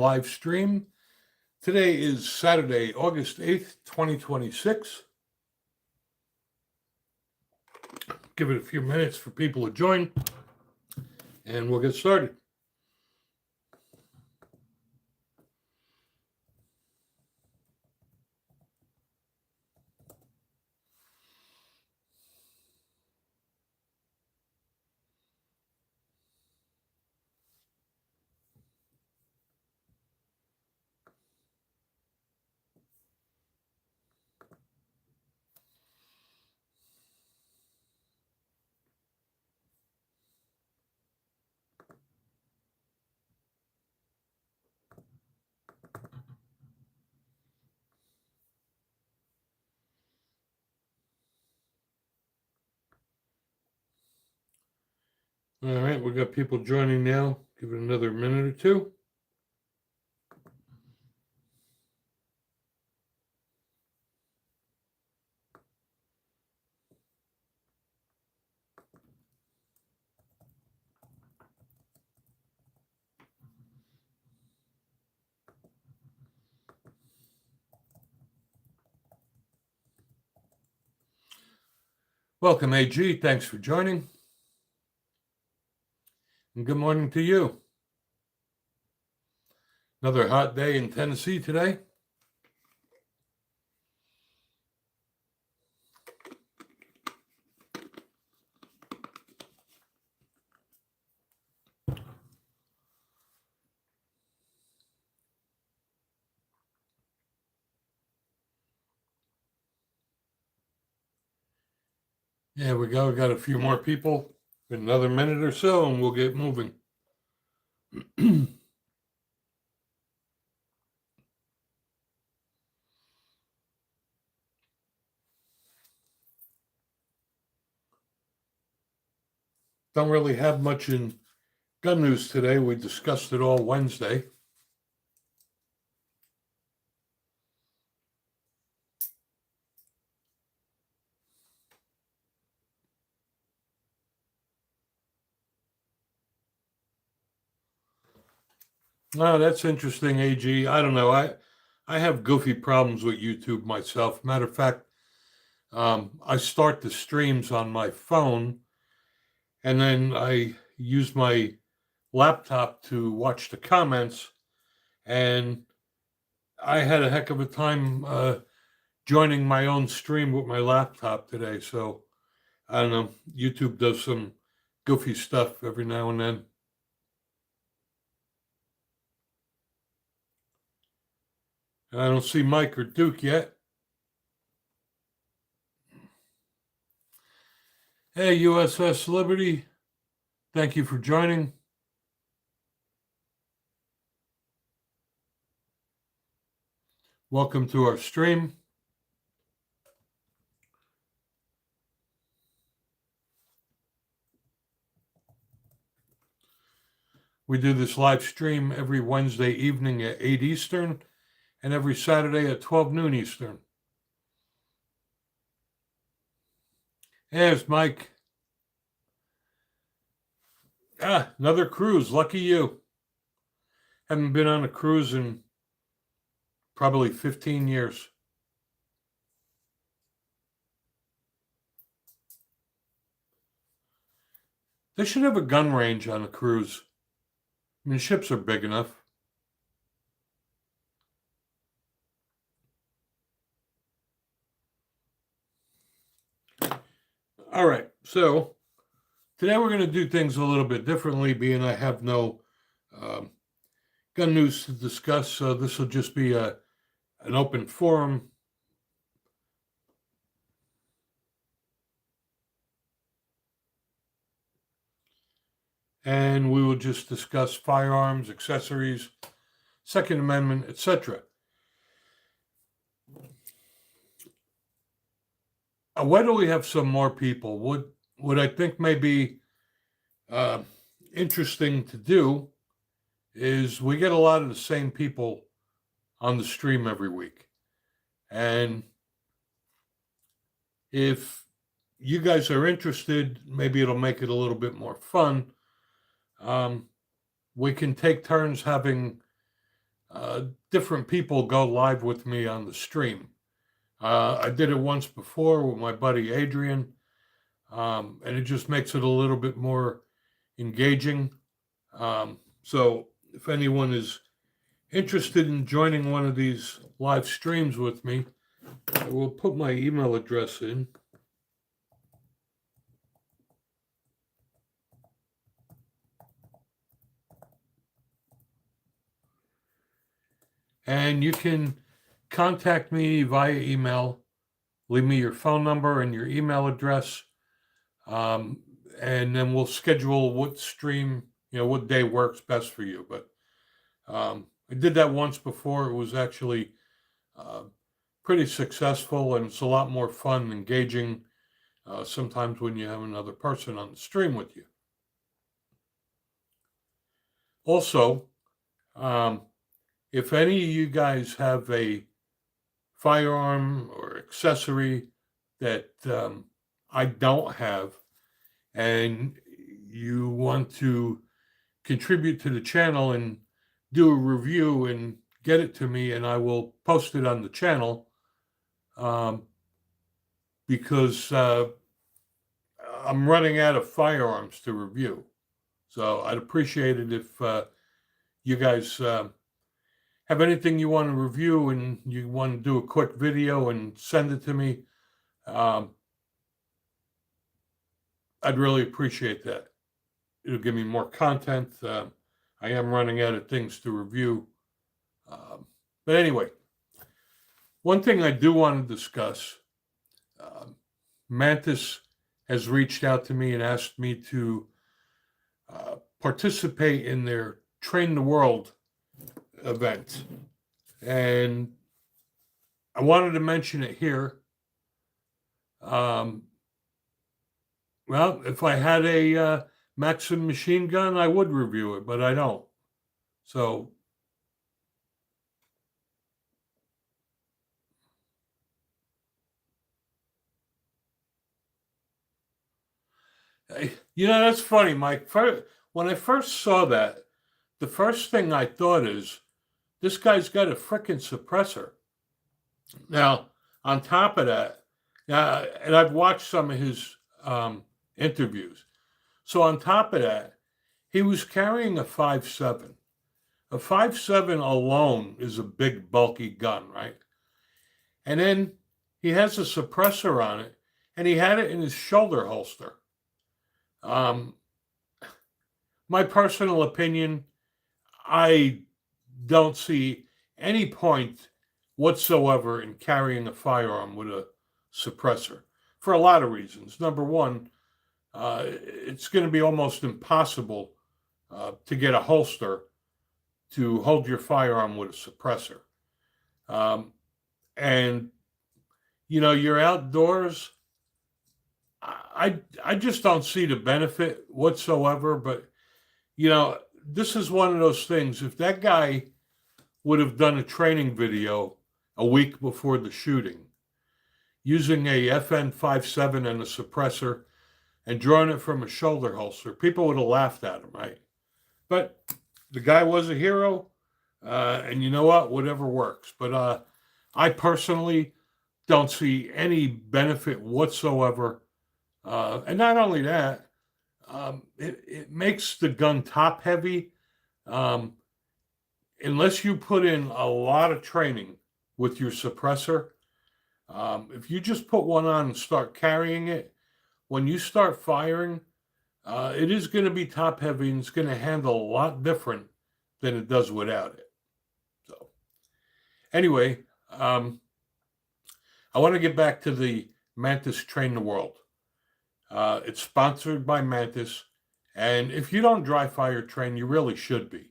live stream. Today is Saturday, August 8th, 2026. Give it a few minutes for people to join, and we'll get started. All right, we got people joining now. Give it another minute or two. Welcome, AG. Thanks for joining. And good morning to you. Another hot day in Tennessee today. There we go. We got a few more people. Another minute or so, and we'll get moving. Don't really have much in gun news today. We discussed it all Wednesday. Oh, that's interesting, AG. I don't know. I have goofy problems with YouTube myself. Matter of fact, I start the streams on my phone, and then I use my laptop to watch the comments, and I had a heck of a time joining my own stream with my laptop today. So I don't know. YouTube does some goofy stuff every now and then. I don't see Mike or Duke yet. Hey, USS Liberty. Thank you for joining. Welcome to our stream. We do this live stream every Wednesday evening at 8 Eastern and every Saturday at 12 noon Eastern. There's Mike. Another cruise. Lucky you. Haven't been on a cruise in probably 15 years. They should have a gun range on a cruise. I mean, ships are big enough. All right, so today we're going to do things a little bit differently, being I have no gun news to discuss, so this will just be an open forum. And we will just discuss firearms, accessories, Second Amendment, etc. Why do we have some more people? What I think may be interesting to do is we get a lot of the same people on the stream every week. And if you guys are interested, maybe it'll make it a little bit more fun. We can take turns having different people go live with me on the stream. I did it once before with my buddy Adrian, and it just makes it a little bit more engaging. So if anyone is interested in joining one of these live streams with me, I will put my email address in. And you can contact me via email. Leave me your phone number and your email address. And then we'll schedule what stream, what day works best for you. But I did that once before. It was actually pretty successful, and it's a lot more fun and engaging sometimes when you have another person on the stream with you. Also, if any of you guys have a firearm or accessory that I don't have, and you want to contribute to the channel and do a review and get it to me, and I will post it on the channel, because I'm running out of firearms to review. So I'd appreciate it if you guys have anything you want to review and you want to do a quick video and send it to me. I'd really appreciate that. It'll give me more content. I am running out of things to review. But anyway, one thing I do want to discuss, Mantis has reached out to me and asked me to participate in their Train the World event. And I wanted to mention it here. Well, if I had a Maxim machine gun, I would review it, but I don't. So that's funny, Mike. When I first saw that, the first thing I thought is, this guy's got a frickin' suppressor. Now, on top of that, and I've watched some of his interviews. So on top of that, he was carrying a 5.7. A 5.7 alone is a big, bulky gun, right? And then he has a suppressor on it, and he had it in his shoulder holster. My personal opinion, I don't see any point whatsoever in carrying a firearm with a suppressor for a lot of reasons. Number one, it's going to be almost impossible to get a holster to hold your firearm with a suppressor. And, you're outdoors. I just don't see the benefit whatsoever. But, this is one of those things. If that guy would have done a training video a week before the shooting using a FN 5.7 and a suppressor and drawing it from a shoulder holster, people would have laughed at him, right? But the guy was a hero, and you know what? Whatever works. But I personally don't see any benefit whatsoever. And not only that, it makes the gun top heavy. Unless you put in a lot of training with your suppressor, if you just put one on and start carrying it, when you start firing, it is going to be top heavy, and it's going to handle a lot different than it does without it. So anyway, I want to get back to the Mantis Train the World. It's sponsored by Mantis, and if you don't dry fire train, you really should be.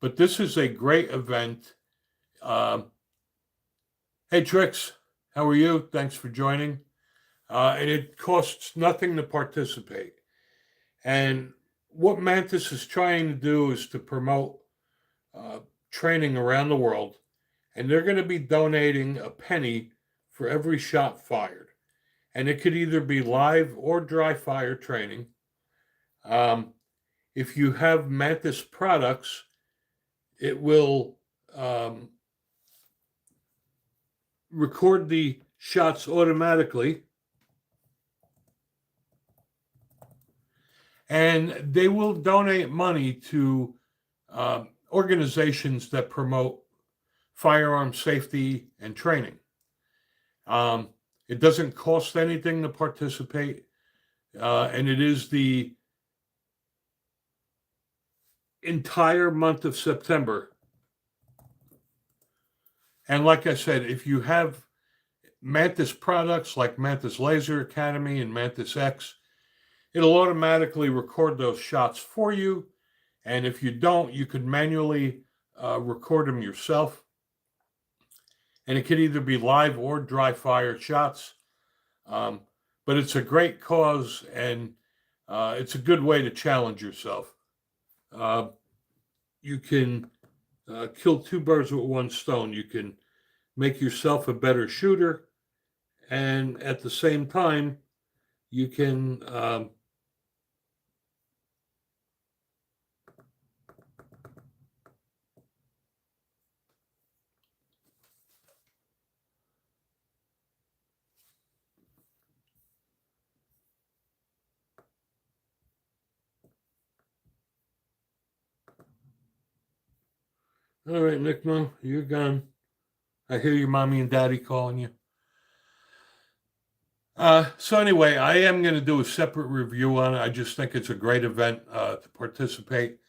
But this is a great event. Hey, Trix, how are you? Thanks for joining. And it costs nothing to participate. And what Mantis is trying to do is to promote training around the world. And they're going to be donating a penny for every shot fired. And it could either be live or dry fire training. If you have Mantis products, it will record the shots automatically, and they will donate money to organizations that promote firearm safety and training. It doesn't cost anything to participate, and it is the entire month of September. And like I said, if you have Mantis products like Mantis Laser Academy and Mantis X, it'll automatically record those shots for you. And if you don't, you could manually record them yourself. And it could either be live or dry fire shots. But it's a great cause, and it's a good way to challenge yourself. You can kill two birds with one stone. You can make yourself a better shooter, and at the same time, you can all right, Nickmo, you're gone. I hear your mommy and daddy calling you. So anyway, I am going to do a separate review on it. I just think it's a great event to participate.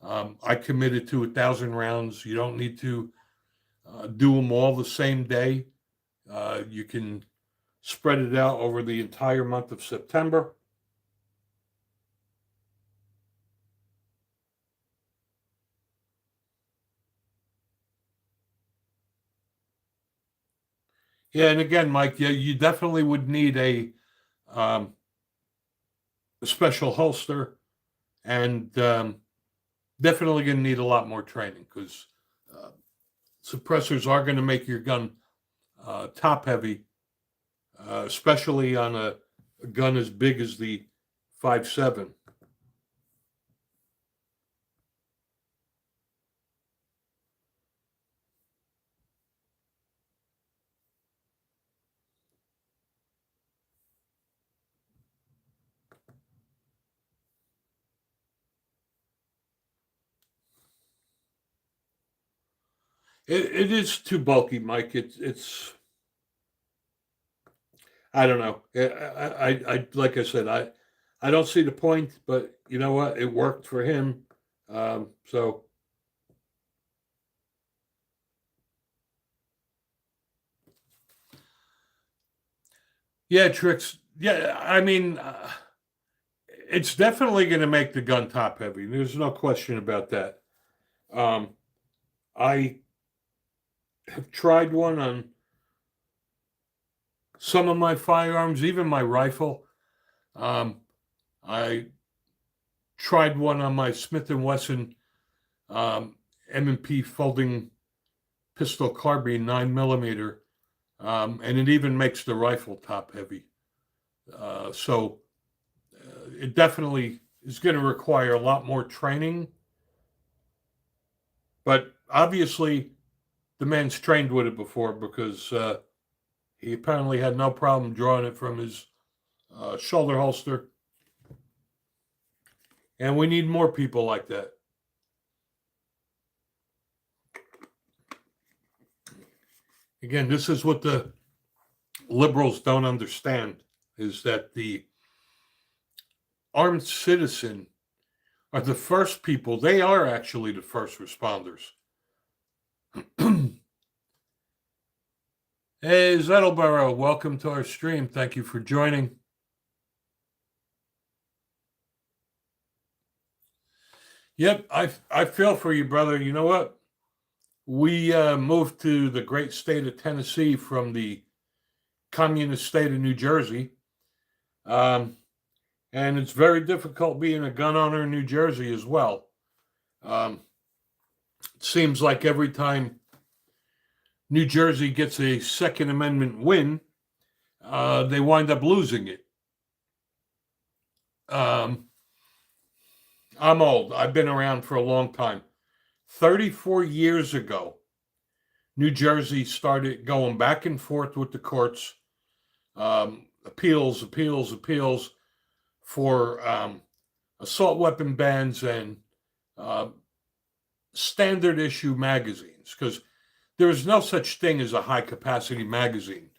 I committed to 1,000 rounds. You don't need to do them all the same day. You can spread it out over the entire month of September. Yeah, and again, Mike, yeah, you definitely would need a special holster, and definitely going to need a lot more training, because suppressors are going to make your gun top heavy, especially on a gun as big as the 5.7. It is too bulky, Mike. It's I don't know. I like I said, I don't see the point, but you know what? It worked for him. So yeah, tricks. Yeah, I mean, it's definitely going to make the gun top heavy. There's no question about that. Um, I have tried one on some of my firearms, even my rifle. I tried one on my Smith & Wesson M&P folding pistol carbine 9mm, and it even makes the rifle top heavy. So it definitely is going to require a lot more training. But obviously, the man's trained with it before, because he apparently had no problem drawing it from his shoulder holster. And we need more people like that. Again, this is what the liberals don't understand, is that the armed citizen are the first people. They are actually the first responders. Hey, Zettelborough, welcome to our stream. Thank you for joining. Yep, I feel for you, brother. You know what? We moved to the great state of Tennessee from the communist state of New Jersey. And it's very difficult being a gun owner in New Jersey as well. It seems like every time New Jersey gets a Second Amendment win, they wind up losing it. I'm old. I've been around for a long time. 34 years ago, New Jersey started going back and forth with the courts, appeals for assault weapon bans and uh, standard issue magazines, because there is no such thing as a high capacity magazine.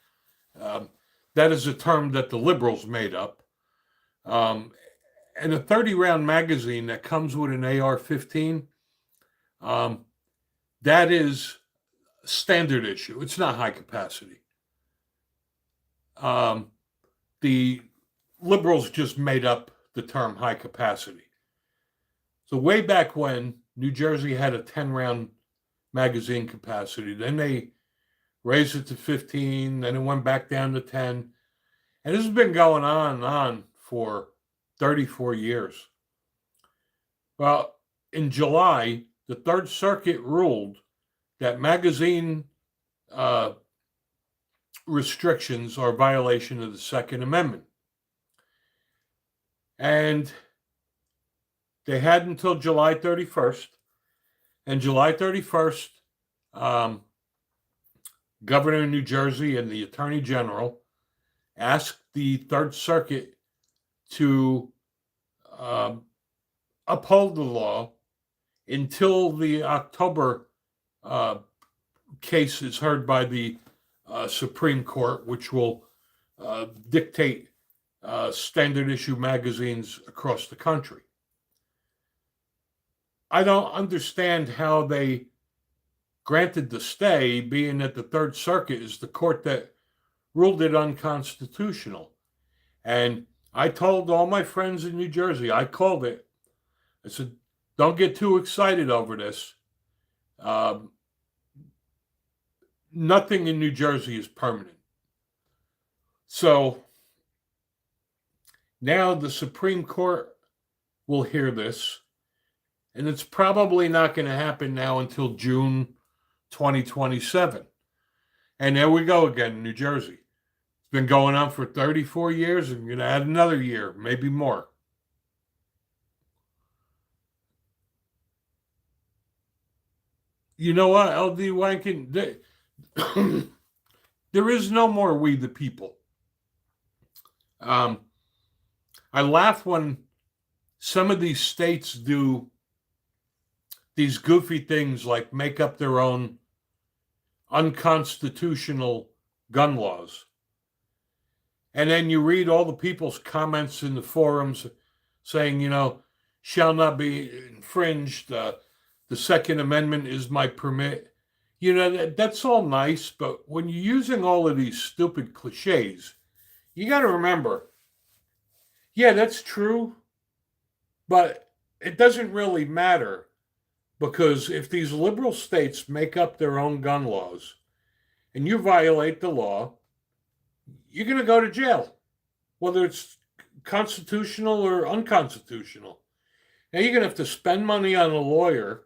Um, that is a term that the liberals made up. Um, and a 30 round magazine that comes with an AR 15, that is standard issue. It's not high capacity. The liberals just made up the term high capacity. So, way back when, New Jersey had a 10 round magazine capacity. Then they raised it to 15, then it went back down to 10. And this has been going on and on for 34 years. Well, in July, the Third Circuit ruled that magazine restrictions are a violation of the Second Amendment. And they had until July 31st. And July 31st, Governor of New Jersey and the Attorney General asked the Third Circuit to uphold the law until the October case is heard by the Supreme Court, which will dictate standard issue magazines across the country. I don't understand how they granted the stay, being that the Third Circuit is the court that ruled it unconstitutional. And I told all my friends in New Jersey, I called it. I said, don't get too excited over this. Nothing in New Jersey is permanent. So now the Supreme Court will hear this, and it's probably not going to happen now until June 2027. And there we go again in New Jersey. It's been going on for 34 years, and you're going to add another year, maybe more. You know what, LD Wankin? There is no more we the people. I laugh when some of these states do these goofy things like make up their own unconstitutional gun laws. And then you read all the people's comments in the forums saying, shall not be infringed. The Second Amendment is my permit. That's all nice, but when you're using all of these stupid cliches, you got to remember, yeah, that's true, but it doesn't really matter, because if these liberal states make up their own gun laws and you violate the law, you're going to go to jail, whether it's constitutional or unconstitutional. Now, you're going to have to spend money on a lawyer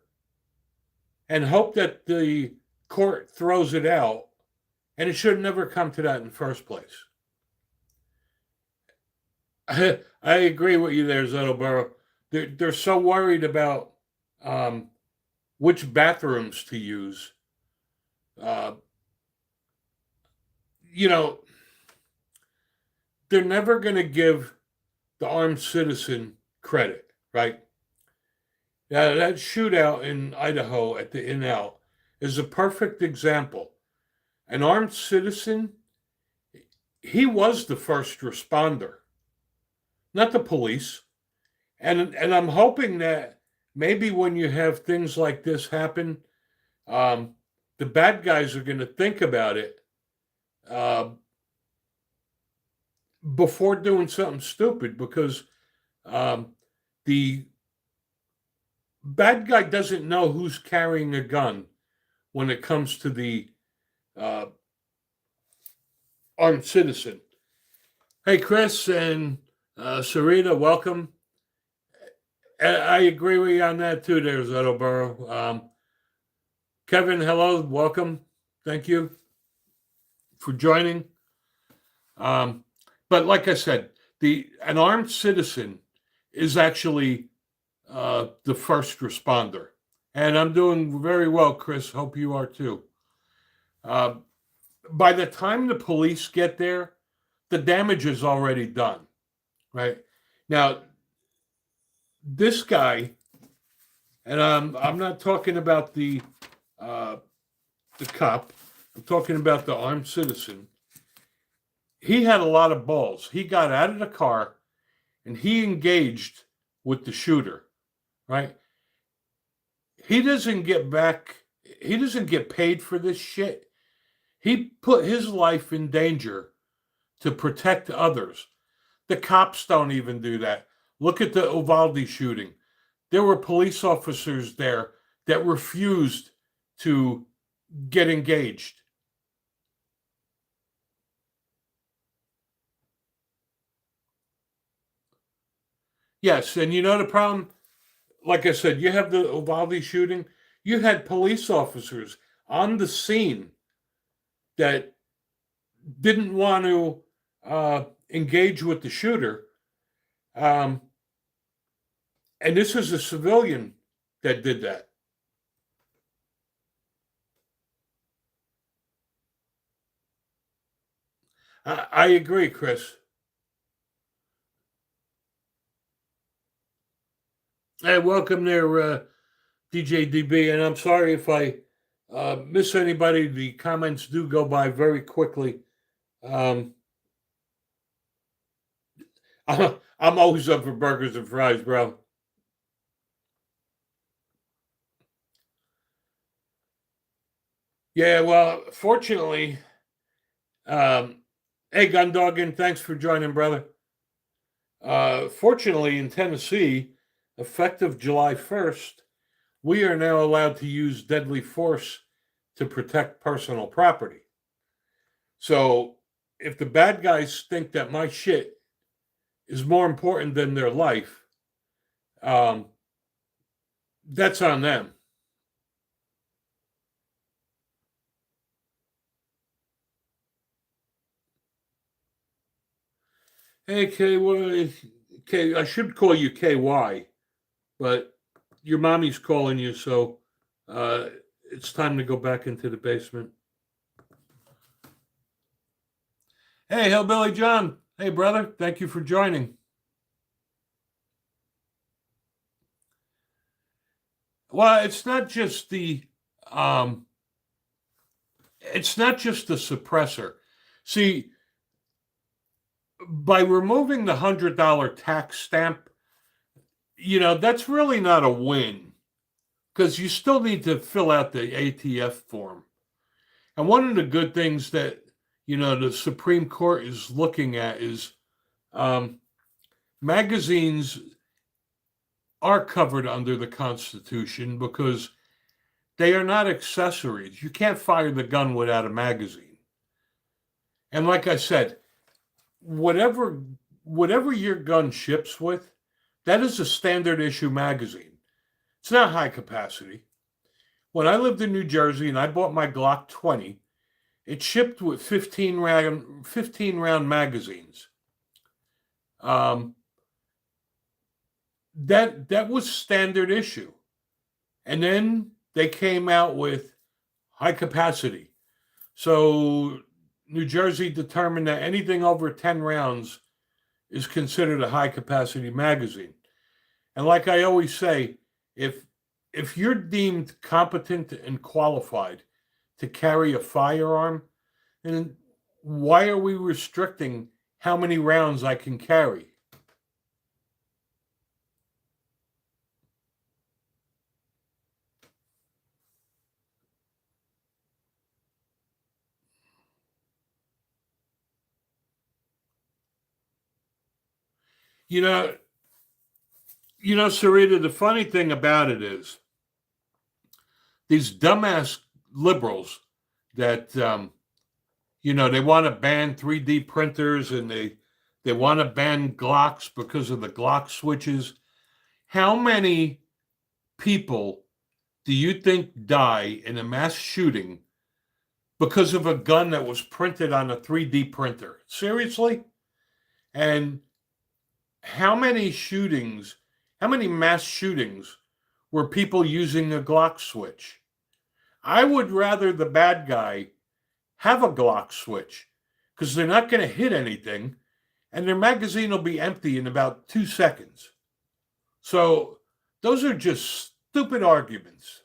and hope that the court throws it out, and it should never come to that in the first place. I agree with you there, Zettelborough. They're so worried about which bathrooms to use. They're never going to give the armed citizen credit, right? That shootout in Idaho at the In-Out is a perfect example. An armed citizen, he was the first responder, not the police. And I'm hoping that maybe when you have things like this happen, the bad guys are going to think about it before doing something stupid, because the bad guy doesn't know who's carrying a gun when it comes to the armed citizen. Hey, Chris and Sarita, welcome. I agree with you on that too there, Zettelborough. Kevin, hello, welcome. Thank you for joining. But like I said, an armed citizen is actually the first responder. And I'm doing very well, Chris. Hope you are too. Uh, by the time the police get there, the damage is already done, right? Now, this guy, and I'm not talking about uh, the cop, I'm talking about the armed citizen. He had a lot of balls. He got out of the car and he engaged with the shooter, right? He doesn't get back, he doesn't get paid for this shit. He put his life in danger to protect others. The cops don't even do that. Look at the Uvalde shooting. There were police officers there that refused to get engaged. Yes, and you know the problem? Like I said, you have the Uvalde shooting. You had police officers on the scene that didn't want to engage with the shooter. Um, and this is a civilian that did that. I agree, Chris. Hey, welcome there, DJ DB. And I'm sorry if I miss anybody. The comments do go by very quickly. Um, I'm always up for burgers and fries, bro. Yeah, well, fortunately, hey, Gundoggin, thanks for joining, brother. Fortunately, in Tennessee, effective July 1st, we are now allowed to use deadly force to protect personal property. So if the bad guys think that my shit is more important than their life, um, that's on them. Hey, K, I should call you KY, but your mommy's calling you, so uh, it's time to go back into the basement. Hey, Hillbilly John. Hey, brother. Thank you for joining. Well, um, it's not just the suppressor. See, by removing the $100 tax stamp, that's really not a win because you still need to fill out the ATF form. And one of the good things that the Supreme Court is looking at is um, magazines are covered under the Constitution because they are not accessories. You can't fire the gun without a magazine. And like I said, whatever whatever your gun ships with, that is a standard issue magazine. It's not high capacity. When I lived in New Jersey and I bought my Glock 20, it shipped with 15 round magazines. Um, that was standard issue. And then they came out with high capacity. So New Jersey determined that anything over 10 rounds is considered a high capacity magazine. And like I always say, if if you're deemed competent and qualified to carry a firearm, then why are we restricting how many rounds I can carry? You know, Sarita, the funny thing about it is these dumbass liberals that they want to ban 3D printers and they want to ban Glocks because of the Glock switches. How many people do you think die in a mass shooting because of a gun that was printed on a 3D printer? Seriously? And how many mass shootings were people using a Glock switch? I would rather the bad guy have a Glock switch because they're not going to hit anything and their magazine will be empty in about 2 seconds. So those are just stupid arguments.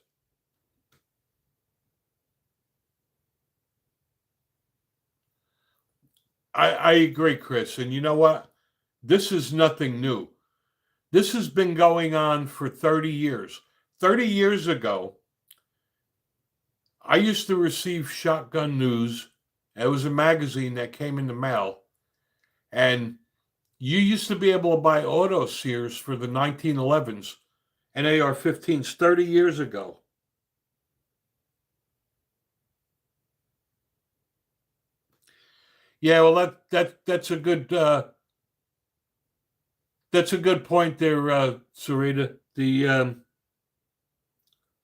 I agree, Chris. And you know what? This is nothing new. This has been going on for 30 years. 30 years ago, I used to receive Shotgun News. It was a magazine that came in the mail. And you used to be able to buy auto sears for the 1911s and AR-15s 30 years ago. Yeah, well, that's a good point there, Sarita. The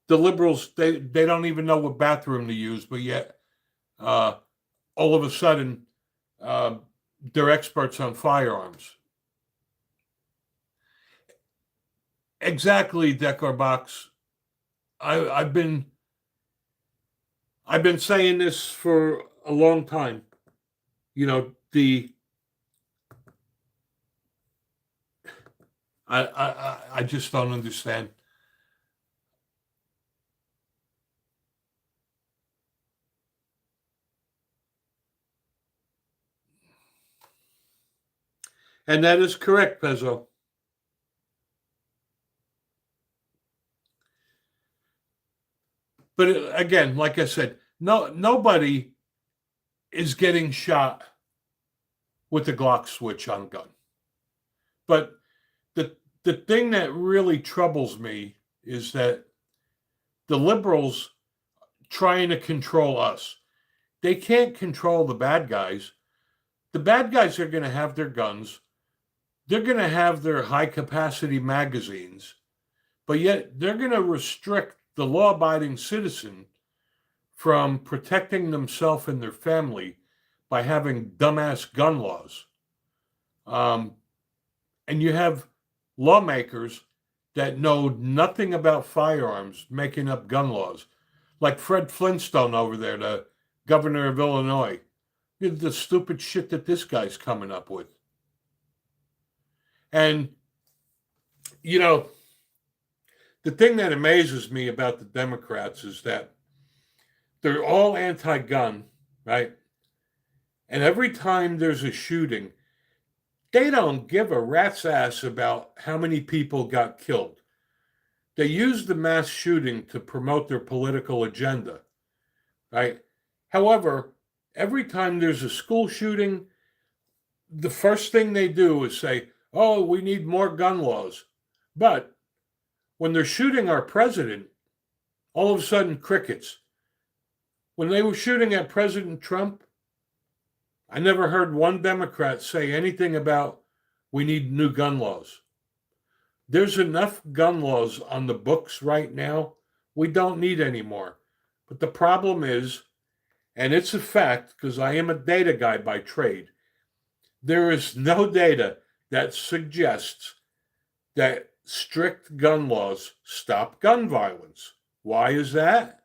liberals they don't even know what bathroom to use, but yet all of a sudden they're experts on firearms. Exactly, Decor Box. I've been saying this for a long time. You know, I just don't understand. And that is correct, Pezzo. But again, like I said, nobody is getting shot with the Glock switch on gun. But the thing that really troubles me is that the liberals trying to control us. They can't control the bad guys. The bad guys are going to have their guns. They're going to have their high capacity magazines, but yet they're going to restrict the law abiding citizen from protecting themselves and their family by having dumbass gun laws. And you have lawmakers that know nothing about firearms making up gun laws, like Fred Flintstone over there, the governor of Illinois. The stupid shit that this guy's coming up with. And, you know, the thing that amazes me about the Democrats is that they're all anti-gun, right? And every time there's a shooting, they don't give a rat's ass about how many people got killed. They use the mass shooting to promote their political agenda, right? However, every time there's a school shooting, the first thing they do is say, oh, we need more gun laws. But when they're shooting our president, all of a sudden, crickets. When they were shooting at President Trump, I never heard one Democrat say anything about we need new gun laws. There's enough gun laws on the books right now. We don't need any more. But the problem is, and it's a fact because I am a data guy by trade, there is no data that suggests that strict gun laws stop gun violence. Why is that?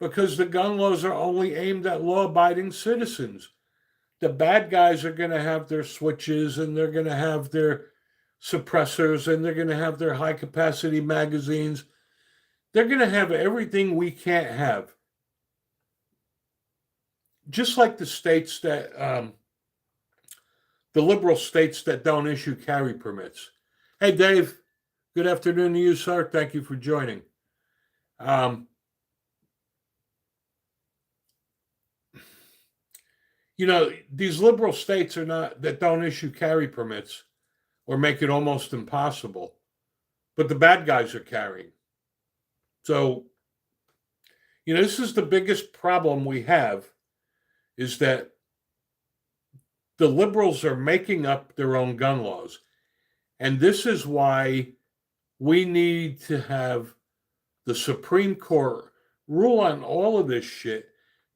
Because the gun laws are only aimed at law-abiding citizens. The bad guys are going to have their switches and they're going to have their suppressors and they're going to have their high-capacity magazines. They're going to have everything we can't have. Just like the states that, the liberal states that don't issue carry permits. Hey, Dave, good afternoon to you, sir. Thank you for joining. You know, these liberal states are not, that don't issue carry permits or make it almost impossible, but the bad guys are carrying. So, you know, this is the biggest problem we have is that the liberals are making up their own gun laws. And this is why we need to have the Supreme Court rule on all of this shit,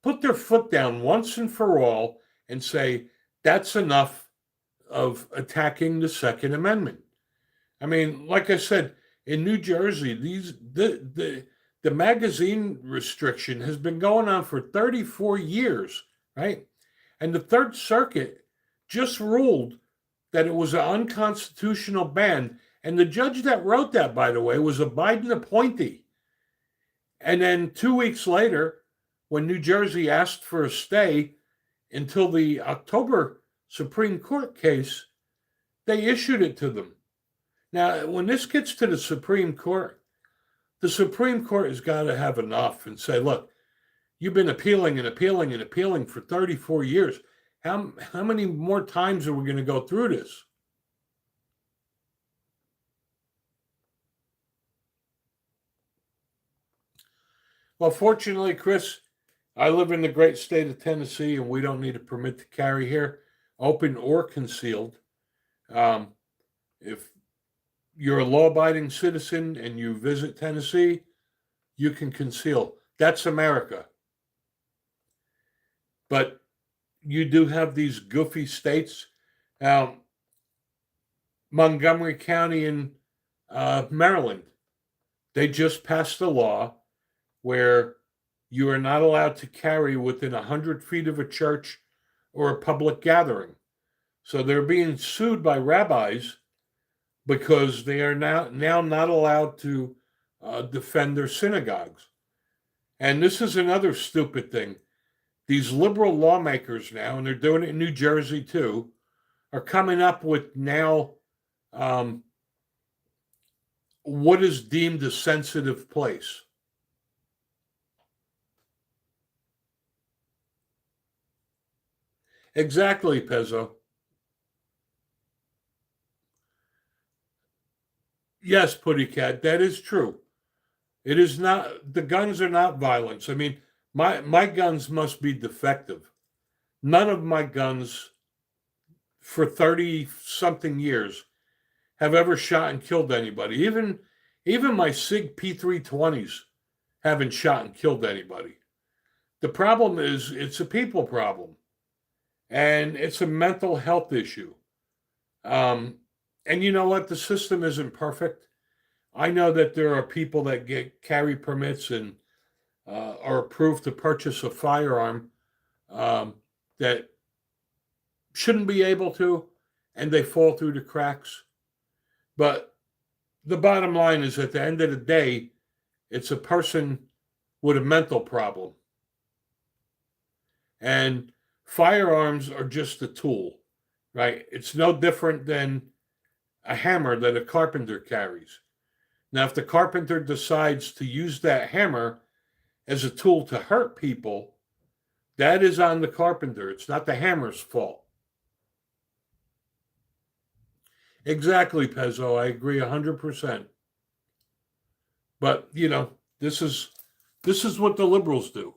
put their foot down once and for all, and say, that's enough of attacking the Second Amendment. I mean, like I said, in New Jersey, the magazine restriction has been going on for 34 years. right? And the Third Circuit just ruled that it was an unconstitutional ban. And the judge that wrote that, by the way, was a Biden appointee. And then 2 weeks later, when New Jersey asked for a stay until the October Supreme Court case, they issued it to them. Now, when this gets to the Supreme Court has got to have enough and say, look, you've been appealing and appealing and appealing for 34 years. How many more times are we going to go through this? Well, fortunately, Chris, I live in the great state of Tennessee, and we don't need a permit to carry here, open or concealed. If you're a law-abiding citizen and you visit Tennessee, you can conceal. That's America. But you do have these goofy states. Montgomery County in Maryland, they just passed a law where you are not allowed to carry within 100 feet of a church or a public gathering. So they're being sued by rabbis because they are now not allowed to defend their synagogues. And this is another stupid thing. These liberal lawmakers now, and they're doing it in New Jersey too, are coming up with now what is deemed a sensitive place. Exactly, Pezzo. Yes, Putty Cat, that is true. It is not, the guns are not violence. I mean, my guns must be defective. None of my guns for 30 something years have ever shot and killed anybody. Even my SIG P320s haven't shot and killed anybody. The problem is it's a people problem, and it's a mental health issue. And you know what? The system isn't perfect. I know that there are people that get carry permits and are approved to purchase a firearm that shouldn't be able to, and they fall through the cracks. But the bottom line is, at the end of the day, it's a person with a mental problem. And firearms are just a tool, right? It's no different than a hammer that a carpenter carries. Now, if the carpenter decides to use that hammer as a tool to hurt people, that is on the carpenter. It's not the hammer's fault. Exactly, Pezzo. I agree 100%. But, this is what the liberals do.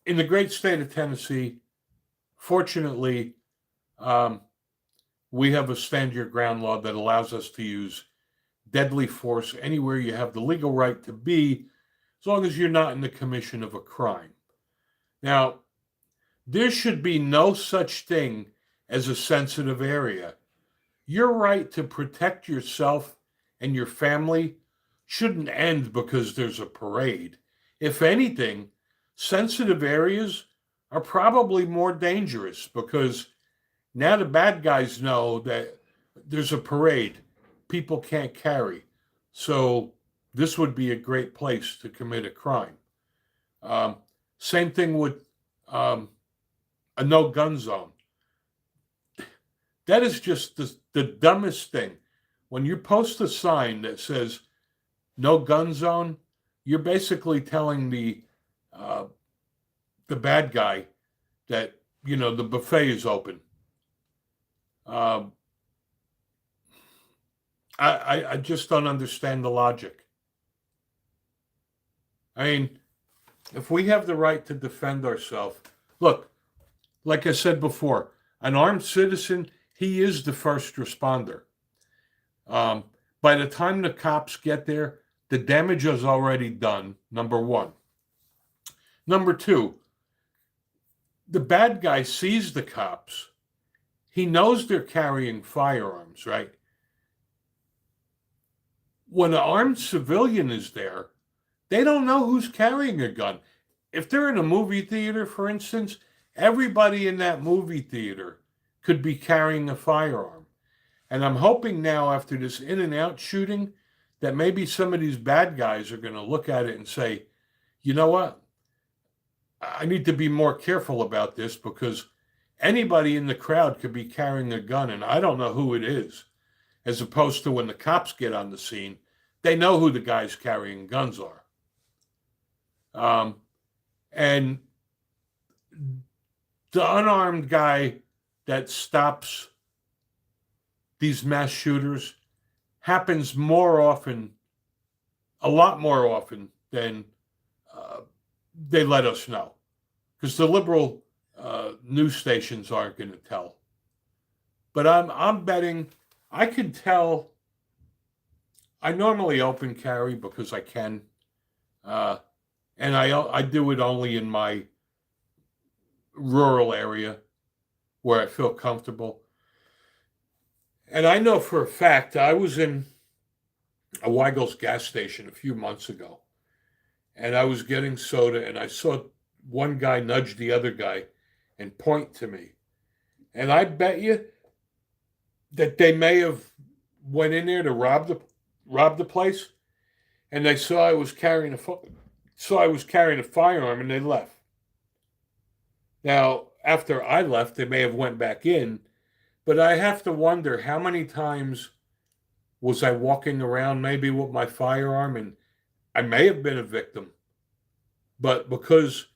In the great state of Tennessee, fortunately, we have a stand your ground law that allows us to use deadly force anywhere you have the legal right to be, as long as you're not in the commission of a crime. Now, there should be no such thing as a sensitive area. Your right to protect yourself and your family shouldn't end because there's a parade. If anything, sensitive areas are probably more dangerous because now the bad guys know that there's a parade. People can't carry. So this would be a great place to commit a crime. Same thing with a no-gun zone. That is just the dumbest thing. When you post a sign that says no gun zone, you're basically telling the bad guy that, the buffet is open. I just don't understand the logic. I mean, if we have the right to defend ourselves, look, like I said before, an armed citizen, he is the first responder. By the time the cops get there, the damage is already done, number one. Number two, the bad guy sees the cops. He knows they're carrying firearms, right? when an armed civilian is there, they don't know who's carrying a gun. If they're in a movie theater, for instance, everybody in that movie theater could be carrying a firearm. And I'm hoping now, after this in and out shooting, that maybe some of these bad guys are going to look at it and say, you know what? I need to be more careful about this because anybody in the crowd could be carrying a gun and I don't know who it is. As opposed to when the cops get on the scene, they know who the guys carrying guns are. And the unarmed guy that stops these mass shooters happens more often, a lot more often than they let us know. Because the liberal news stations aren't going to tell. But I'm betting I can tell. I normally open carry because I can, and I do it only in my rural area where I feel comfortable. And I know for a fact I was in a Weigel's gas station a few months ago, and I was getting soda, and I saw one guy nudge the other guy and point to me, and I bet you that they may have went in there to rob the place, and they saw I was carrying a firearm, and they left. Now, after I left, they may have went back in, but I have to wonder how many times was I walking around maybe with my firearm, and I may have been a victim, but because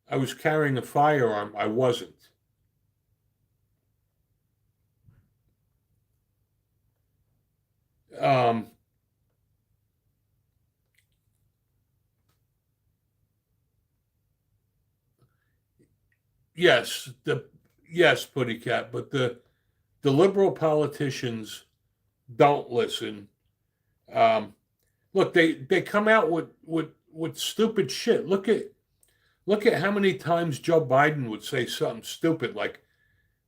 I was carrying a firearm, I wasn't. Um, yes, Putty Cat, but the liberal politicians don't listen. Look, they come out with stupid shit. Look at how many times Joe Biden would say something stupid like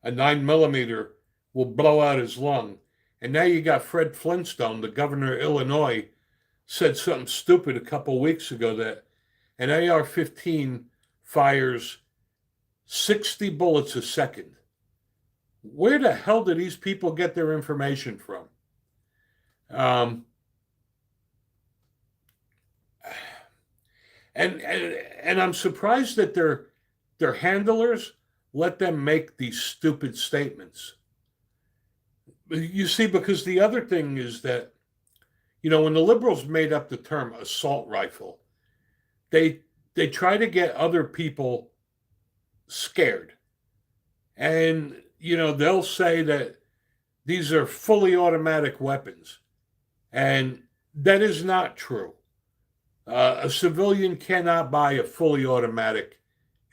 a 9mm will blow out his lung. And now you got Fred Flintstone, the governor of Illinois, said something stupid a couple of weeks ago that an AR-15 fires 60 bullets a second. Where the hell do these people get their information from? And I'm surprised that their handlers let them make these stupid statements. You see, because the other thing is that, when the liberals made up the term assault rifle, they try to get other people scared. And, they'll say that these are fully automatic weapons. And that is not true. A civilian cannot buy a fully automatic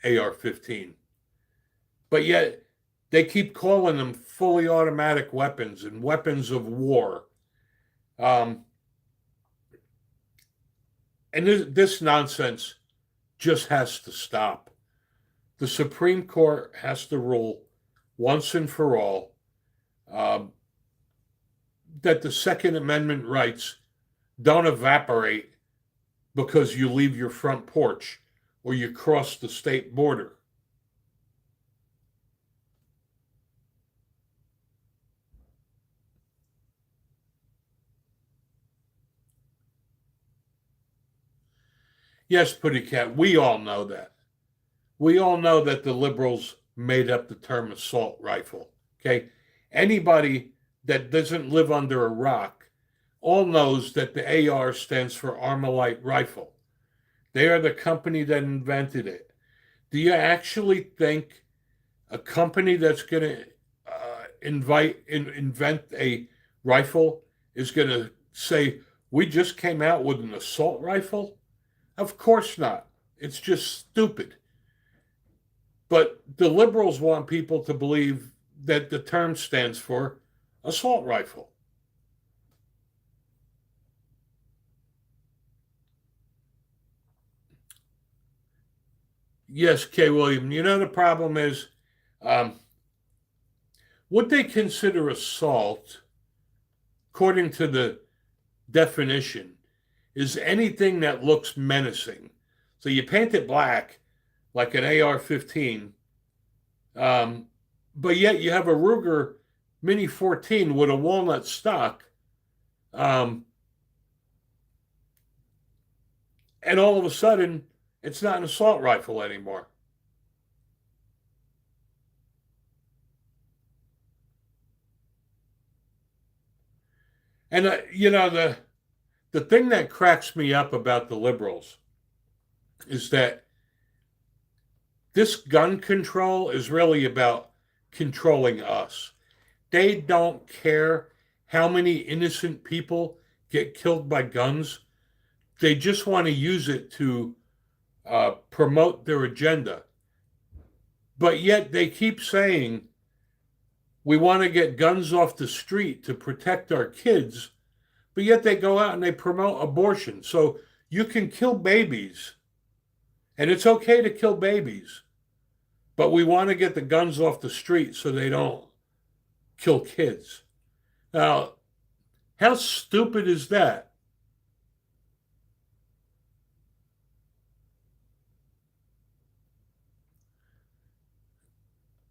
AR-15. But yet, they keep calling them fully automatic weapons and weapons of war. And this nonsense just has to stop. The Supreme Court has to rule once and for all that the Second Amendment rights don't evaporate because you leave your front porch or you cross the state border. Yes, Putty Cat, we all know that. We all know that the liberals made up the term assault rifle. Okay? Anybody that doesn't live under a rock all knows that the AR stands for Armalite Rifle. They are the company that invented it. Do you actually think a company that's going to invent a rifle is going to say, we just came out with an assault rifle? Of course not. It's just stupid. But the liberals want people to believe that the term stands for assault rifle. Yes, K. William. The problem is what they consider assault, according to the definition is anything that looks menacing. So you paint it black like an AR-15, um, but yet you have a Ruger Mini 14 with a walnut stock, um, and all of a sudden it's not an assault rifle anymore. And the thing that cracks me up about the liberals is that this gun control is really about controlling us. They don't care how many innocent people get killed by guns. They just want to use it to promote their agenda. But yet they keep saying we want to get guns off the street to protect our kids, but yet they go out and they promote abortion. So you can kill babies, and it's okay to kill babies, but we want to get the guns off the street so they don't kill kids. Now, how stupid is that?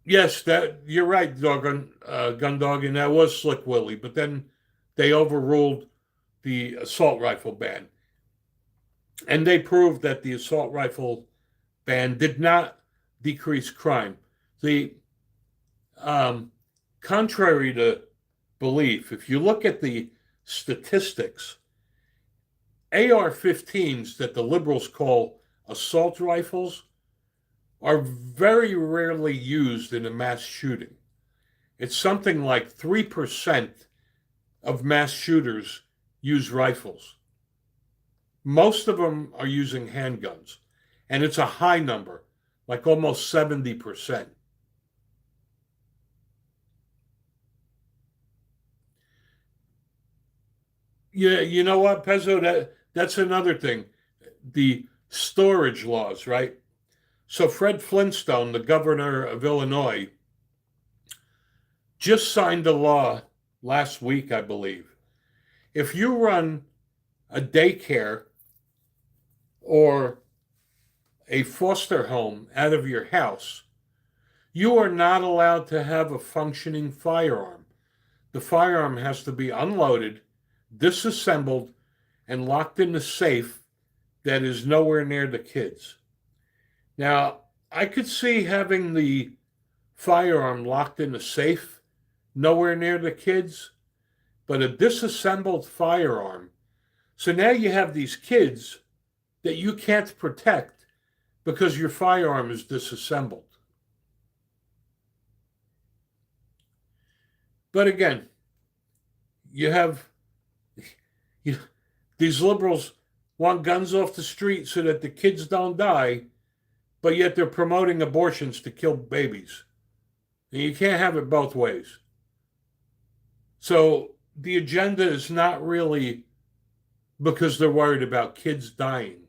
Yes, that you're right, gun dog, and that was Slick Willie. But then they overruled the assault rifle ban, and they proved that the assault rifle ban did not decrease crime. The um, Contrary to belief, if you look at the statistics, AR-15s that the liberals call assault rifles are very rarely used in a mass shooting. It's something like 3% of mass shooters use rifles. Most of them are using handguns, and it's a high number, like almost 70%. Yeah, you know what, Pezzo? That's another thing. The storage laws, right? So Fred Flintstone, the governor of Illinois, just signed a law last week, I believe. If you run a daycare or a foster home out of your house, you are not allowed to have a functioning firearm. The firearm has to be unloaded, disassembled, and locked in a safe that is nowhere near the kids. Now, I could see having the firearm locked in a safe nowhere near the kids, but a disassembled firearm. So now you have these kids that you can't protect because your firearm is disassembled. But again, you have you, these liberals want guns off the street so that the kids don't die, but yet they're promoting abortions to kill babies. And you can't have it both ways. So the agenda is not really because they're worried about kids dying.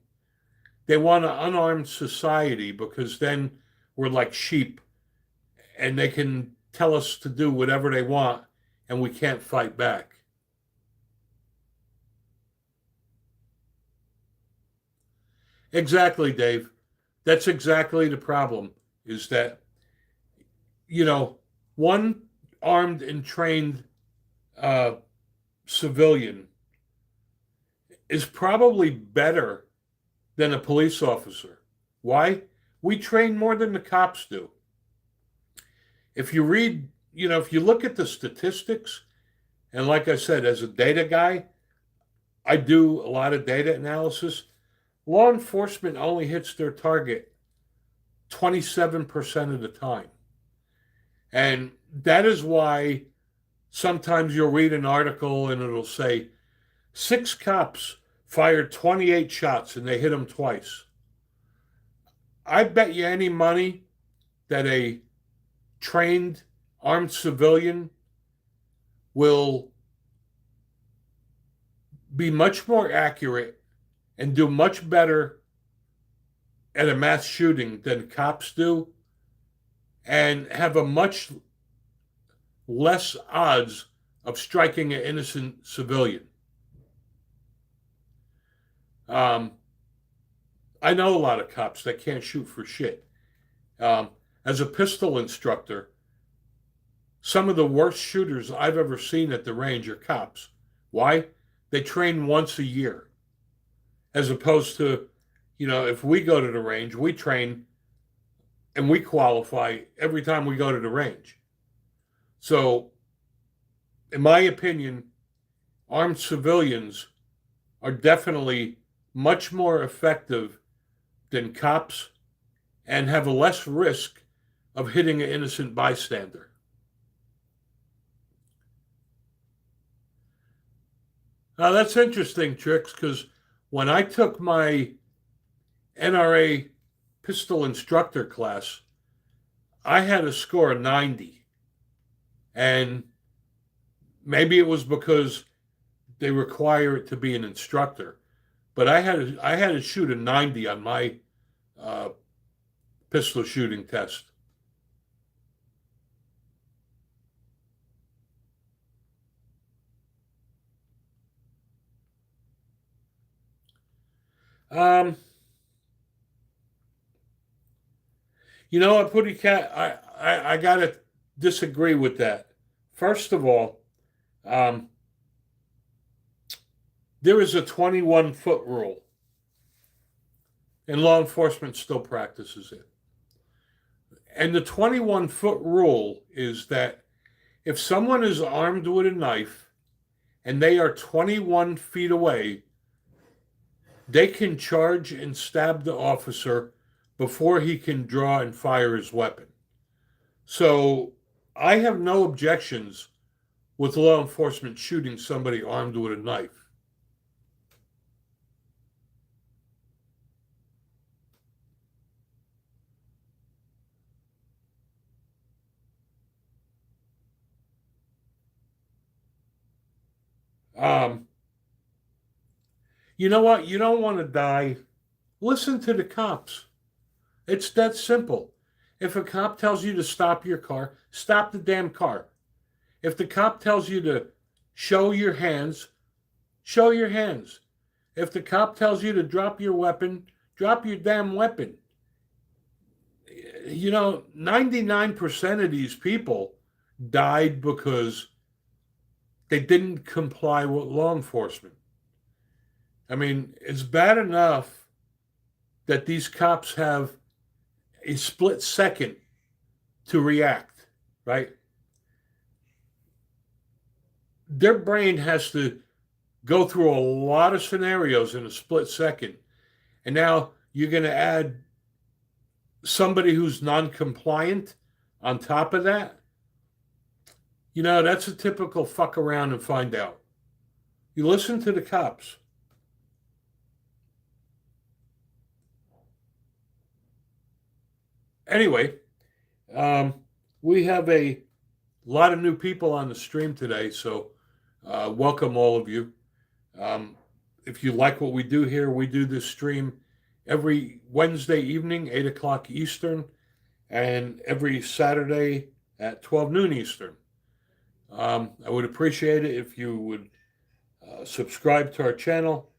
They want an unarmed society because then we're like sheep and they can tell us to do whatever they want and we can't fight back. Exactly, Dave. That's exactly the problem is that, you know, one armed and trained uh, civilian is probably better than a police officer. Why? We train more than the cops do. If you read, if you look at the statistics, and like I said, as a data guy, I do a lot of data analysis. Law enforcement only hits their target 27% of the time. And that is why sometimes you'll read an article and it'll say 6 cops fired 28 shots and they hit them twice. I bet you any money that a trained armed civilian will be much more accurate and do much better at a mass shooting than cops do and have a much less odds of striking an innocent civilian. Um, I know a lot of cops that can't shoot for shit. Um, as a pistol instructor, some of the worst shooters I've ever seen at the range are cops. Why? They train once a year, as opposed to, if we go to the range, we train and we qualify every time we go to the range. So, in my opinion, armed civilians are definitely much more effective than cops and have a less risk of hitting an innocent bystander. Now, that's interesting, Tricks, because when I took my NRA pistol instructor class, I had a score of 90. And maybe it was because they require it to be an instructor, but I had to shoot a 90 on my uh, pistol shooting test. Um, you know what, Putty Cat? I gotta disagree with that. First of all, um, there is a 21-foot rule, and law enforcement still practices it. And the 21-foot rule is that if someone is armed with a knife and they are 21 feet away, they can charge and stab the officer before he can draw and fire his weapon. So I have no objections with law enforcement shooting somebody armed with a knife. Um, you know what? You don't want to die. Listen to the cops. It's that simple. If a cop tells you to stop your car, stop the damn car. If the cop tells you to show your hands, show your hands. If the cop tells you to drop your weapon, drop your damn weapon. 99% of these people died because they didn't comply with law enforcement. I mean, it's bad enough that these cops have a split second to react, right? Their brain has to go through a lot of scenarios in a split second. And now you're going to add somebody who's non-compliant on top of that. That's a typical fuck around and find out. You listen to the cops. Anyway, we have a lot of new people on the stream today, so welcome all of you. If you like what we do here, we do this stream every Wednesday evening, 8 o'clock Eastern, and every Saturday at 12 noon Eastern. I would appreciate it if you would subscribe to our channel,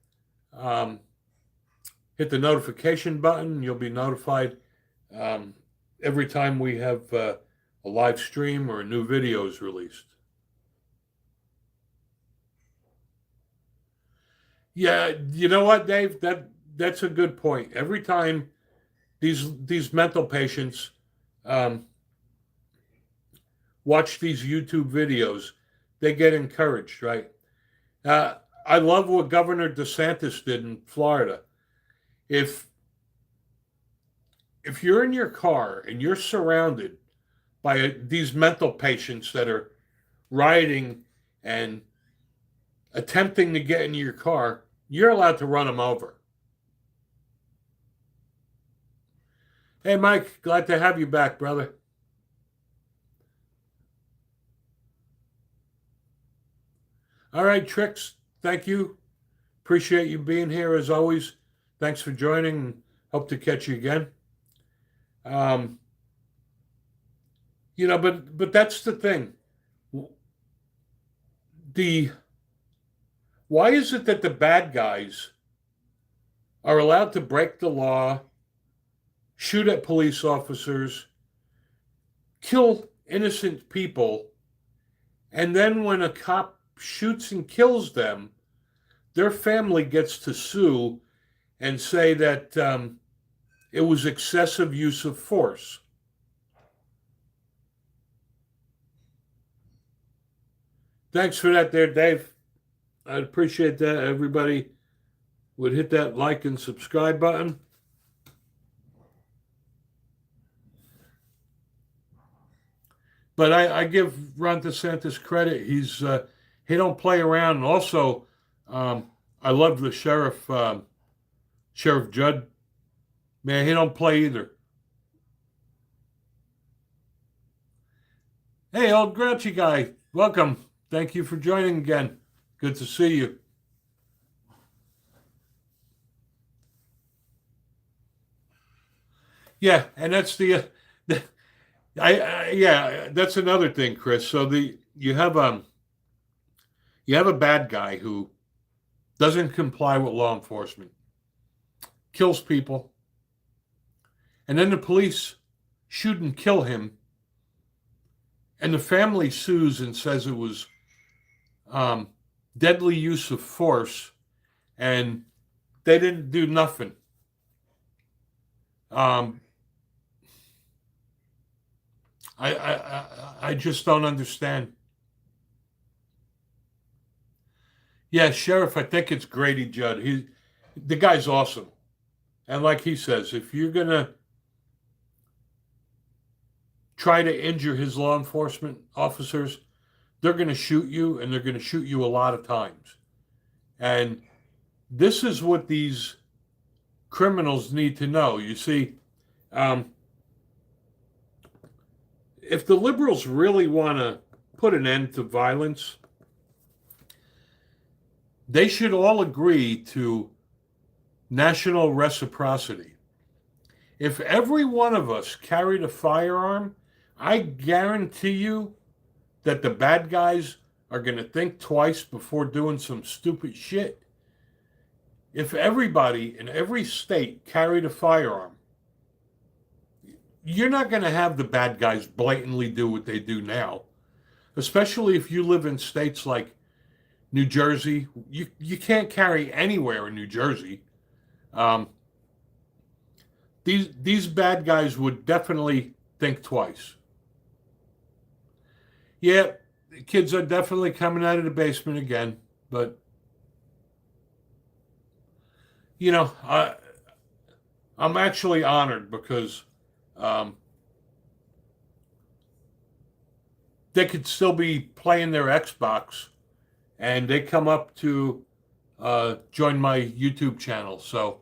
hit the notification button. You'll be notified every time we have a live stream or a new video is released. Yeah, you know what, Dave? That's a good point. Every time these mental patients watch these YouTube videos, they get encouraged, right? I love what Governor DeSantis did in Florida. If you're in your car and you're surrounded by these mental patients that are rioting and attempting to get into your car, you're allowed to run them over. Hey, Mike, glad to have you back, brother. All right, Tricks, thank you. Appreciate you being here as always. Thanks for joining. Hope to catch you again. Um, but that's the thing. The Why is it that the bad guys are allowed to break the law, shoot at police officers, kill innocent people, and then when a cop shoots and kills them, their family gets to sue and say that it was excessive use of force. Thanks for that, there, Dave. I'd appreciate that. Everybody would hit that like and subscribe button. But I give Ron DeSantis credit. He don't play around. And also, I love the Sheriff Judd. Man, he don't play either. Hey, old grouchy guy, welcome. Thank you for joining again. Good to see you. Yeah, and that's the yeah, that's another thing, Chris. So you have a bad guy who doesn't comply with law enforcement, kills people, and then the police shoot and kill him, and the family sues and says it was um, deadly use of force, and they didn't do nothing. Um, I just don't understand. Yeah, Sheriff, I think it's Grady Judd. The guy's awesome, and like he says, if you're gonna try to injure his law enforcement officers, they're going to shoot you, and they're going to shoot you a lot of times. And this is what these criminals need to know. You see, um, if the liberals really want to put an end to violence, they should all agree to national reciprocity. If every one of us carried a firearm, I guarantee you that the bad guys are going to think twice before doing some stupid shit. If everybody in every state carried a firearm, you're not going to have the bad guys blatantly do what they do now, especially if you live in states like New Jersey. You can't carry anywhere in New Jersey. Um, these bad guys would definitely think twice. Yeah, the kids are definitely coming out of the basement again, but you know, I'm actually honored because um, they could still be playing their Xbox, and they come up to join my YouTube channel. So,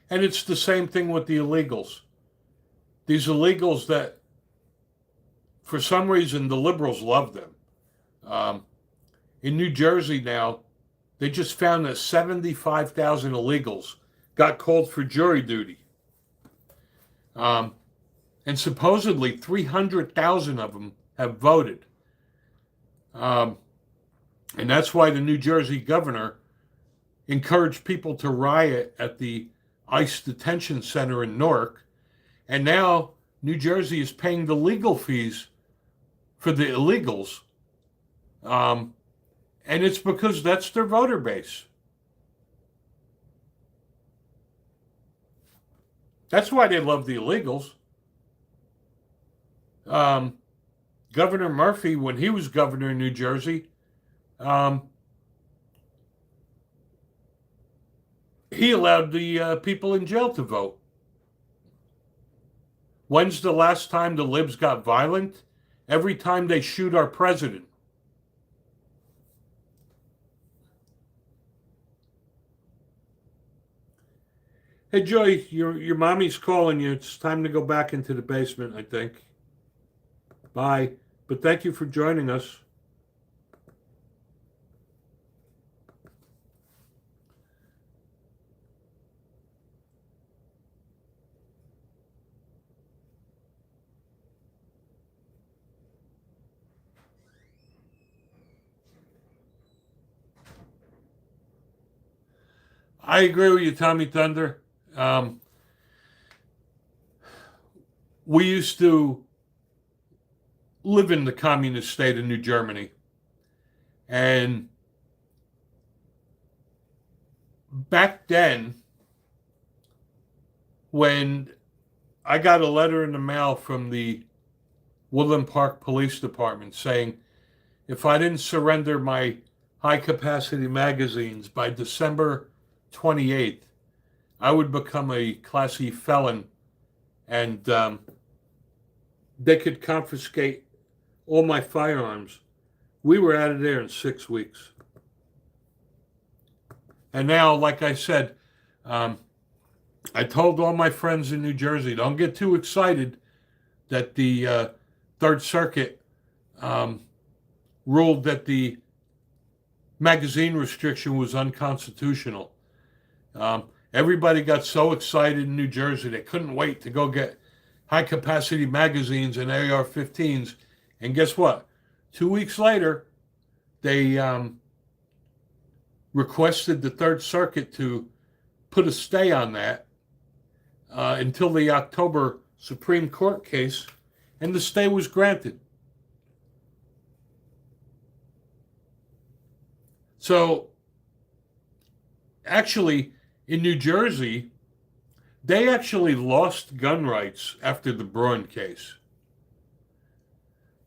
and it's the same thing with the illegals. These illegals that, for some reason, the liberals love them. Um, in New Jersey now, they just found that 75,000 illegals got called for jury duty. Um, and supposedly 300,000 of them have voted. Um, and that's why the New Jersey governor encouraged people to riot at the ICE detention center in Newark. And now New Jersey is paying the legal fees for the illegals. And it's because that's their voter base. That's why they love the illegals. Um, Governor Murphy, when he was governor in New Jersey, um, he allowed the people in jail to vote. When's the last time the libs got violent? Every time they shoot our president. Hey, Joy, your mommy's calling you. It's time to go back into the basement, I think. Bye. But thank you for joining us. I agree with you, Tommy Thunder. Um, we used to live in the communist state of New Germany, and back then, when I got a letter in the mail from the Woodland Park Police Department saying if I didn't surrender my high capacity magazines by December 28th, I would become a Class E felon, and they could confiscate all my firearms. We were out of there in 6 weeks. And now, like I said, I told all my friends in New Jersey, don't get too excited that the Third Circuit ruled that the magazine restriction was unconstitutional. Everybody got so excited in New Jersey, they couldn't wait to go get high capacity magazines and AR 15s. And guess what? 2 weeks later, they requested the Third Circuit to put a stay on that until the October Supreme Court case, and the stay was granted. So, actually, in New Jersey, they actually lost gun rights after the Braun case.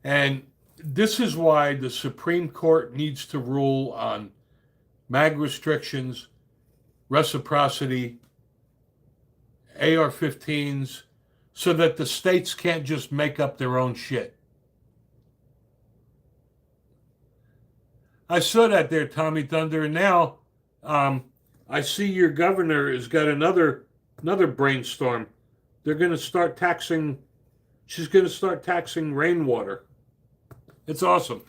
And this is why the Supreme Court needs to rule on mag restrictions, reciprocity, AR 15s, so that the states can't just make up their own shit. I saw that there, Tommy Thunder, and now I see your governor has got another brainstorm. They're going to start taxing. She's going to start taxing rainwater. It's awesome.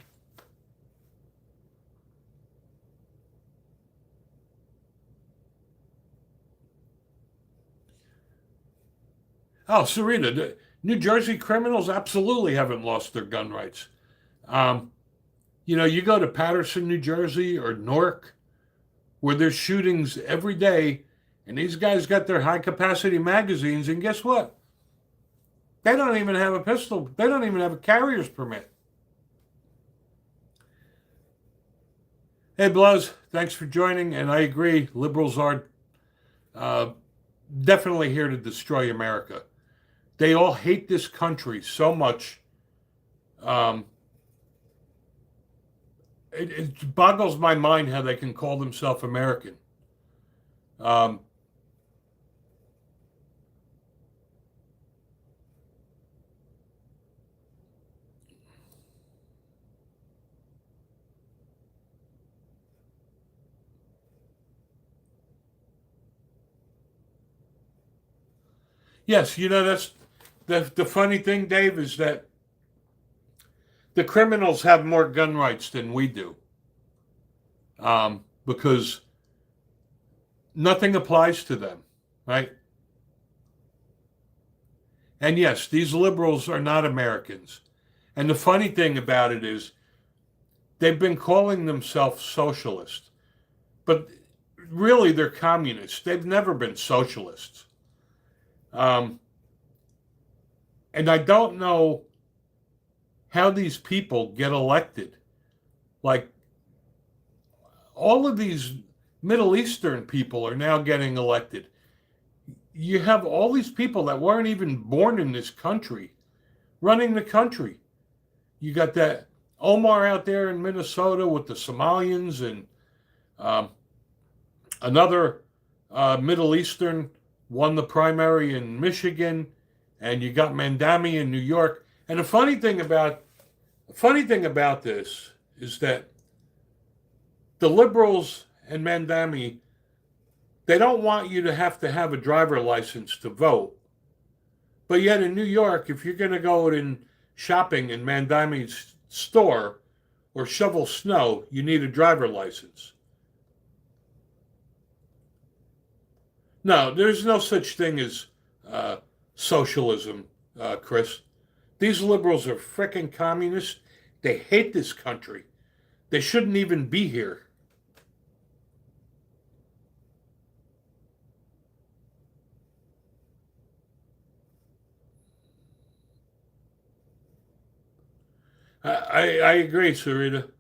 Oh, Serena, the New Jersey criminals absolutely haven't lost their gun rights. You go to Paterson, New Jersey, or Newark, where there's shootings every day, and these guys got their high capacity magazines, and guess what? They don't even have a pistol. They don't even have a carrier's permit. Hey, Bluz, thanks for joining, and I agree, liberals are definitely here to destroy America. They all hate this country so much. It boggles my mind how they can call themselves American. Yes, that's the funny thing, Dave, is that the criminals have more gun rights than we do, because nothing applies to them, right? And yes, these liberals are not Americans. And the funny thing about it is they've been calling themselves socialists, but really they're communists. They've never been socialists. And I don't know how these people get elected. Like, all of these Middle Eastern people are now getting elected. You have all these people that weren't even born in this country running the country. You got that Omar out there in Minnesota with the Somalians, and another Middle Eastern won the primary in Michigan, and you got Mandami in New York. And the funny thing about this is that the liberals and Mandami, they don't want you to have a driver license to vote. But yet in New York, if you're going to go in shopping in Mandami's store or shovel snow, you need a driver license. No, there's no such thing as socialism, Chris. These liberals are frickin' communists. They hate this country. They shouldn't even be here. I agree, Sarita.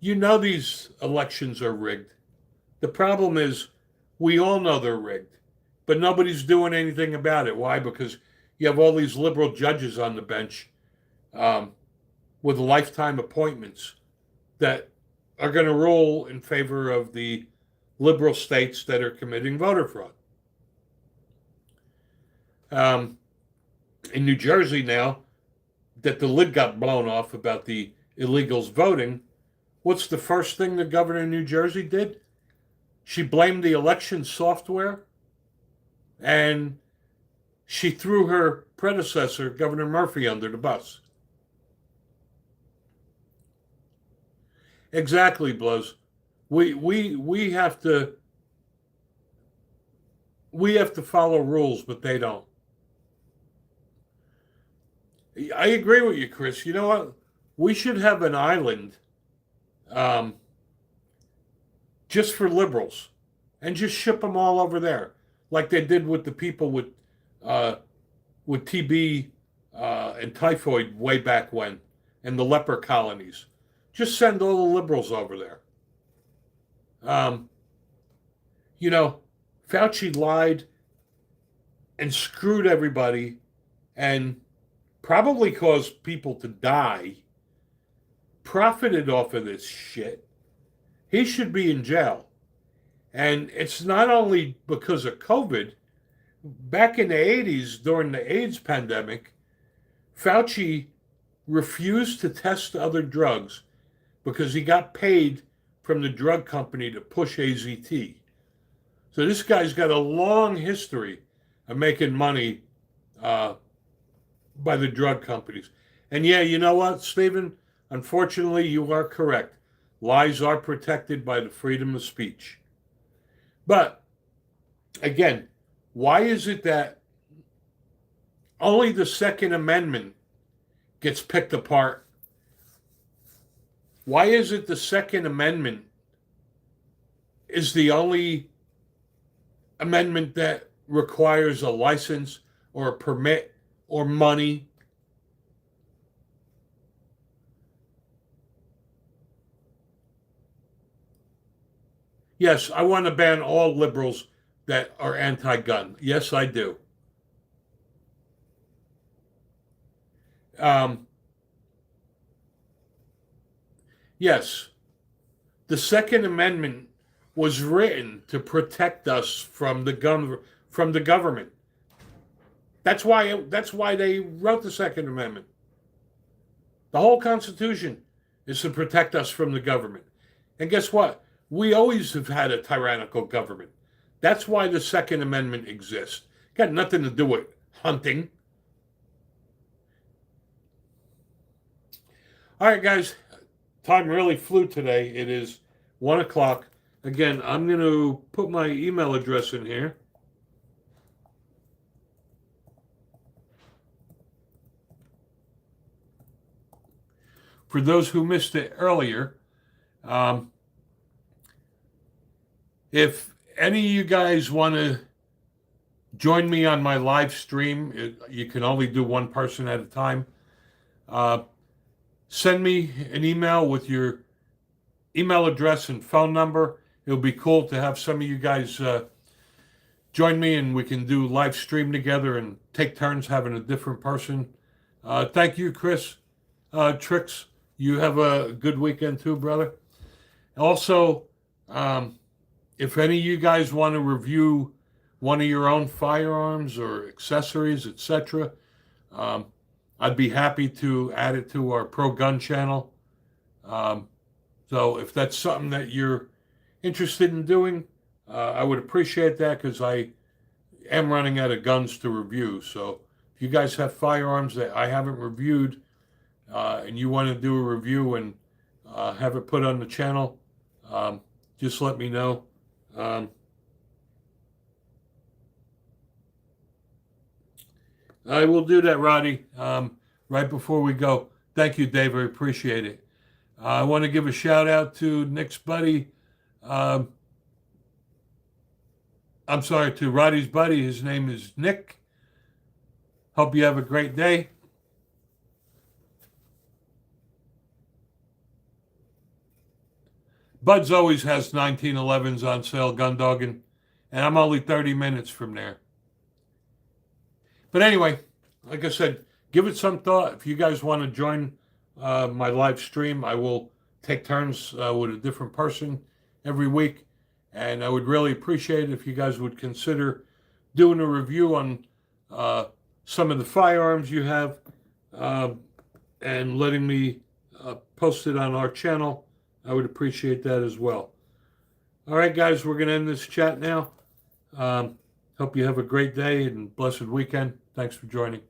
You know these elections are rigged. The problem is we all know they're rigged, but nobody's doing anything about it. Why? Because you have all these liberal judges on the bench um, with lifetime appointments that are going to rule in favor of the liberal states that are committing voter fraud. Um, in New Jersey now, that the lid got blown off about the illegals voting, what's the first thing the governor of New Jersey did? She blamed the election software and she threw her predecessor, Governor Murphy, under the bus. Exactly, Blows. We have to follow rules, but they don't. I agree with you, Chris. You know what? We should have an island um, just for liberals and just ship them all over there, like they did with the people uh, with TB and typhoid way back when, and the leper colonies. Just send all the liberals over there. Um, you know, Fauci lied and screwed everybody and probably caused people to die, profited off of this shit. He should be in jail. And it's not only because of COVID. Back in the 80s, during the AIDS pandemic, Fauci refused to test other drugs because he got paid from the drug company to push AZT. So this guy's got a long history of making money uh, by the drug companies. And yeah, you know what, Stephen? Unfortunately, you are correct. Lies are protected by the freedom of speech. But again, why is it that only the Second Amendment gets picked apart? Why is it the Second Amendment is the only amendment that requires a license or a permit or money? Yes, I want to ban all liberals that are anti-gun. Yes, I do. Um, yes, the Second Amendment was written to protect us from the government. That's why they wrote the Second Amendment. The whole Constitution is to protect us from the government. And guess what? We always have had a tyrannical government. That's why the Second Amendment exists. Got nothing to do with hunting. All right, guys. Time really flew today. It is 1 o'clock. Again, I'm going to put my email address in here. For those who missed it earlier, if any of you guys want to join me on my live stream, you can only do one person at a time. Send me an email with your email address and phone number. It'll be cool to have some of you guys join me and we can do live stream together and take turns having a different person. Thank you, Chris. Tricks, you have a good weekend too, brother. Also, if any of you guys want to review one of your own firearms or accessories, etc., I'd be happy to add it to our pro gun channel. So if that's something that you're interested in doing, I would appreciate that because I am running out of guns to review. So if you guys have firearms that I haven't reviewed and you want to do a review and have it put on the channel, just let me know. I will do that, Roddy, right before we go. Thank you, Dave. I appreciate it. I want to give a shout out to Nick's buddy. I'm sorry, to Roddy's buddy. His name is Nick. Hope you have a great day. Bud's always has 1911s on sale, Gundoggin, and I'm only 30 minutes from there. But anyway, like I said, give it some thought. If you guys want to join my live stream, I will take turns with a different person every week. And I would really appreciate it if you guys would consider doing a review on some of the firearms you have and letting me post it on our channel. I would appreciate that as well. All right, guys, we're going to end this chat now. Hope you have a great day and blessed weekend. Thanks for joining.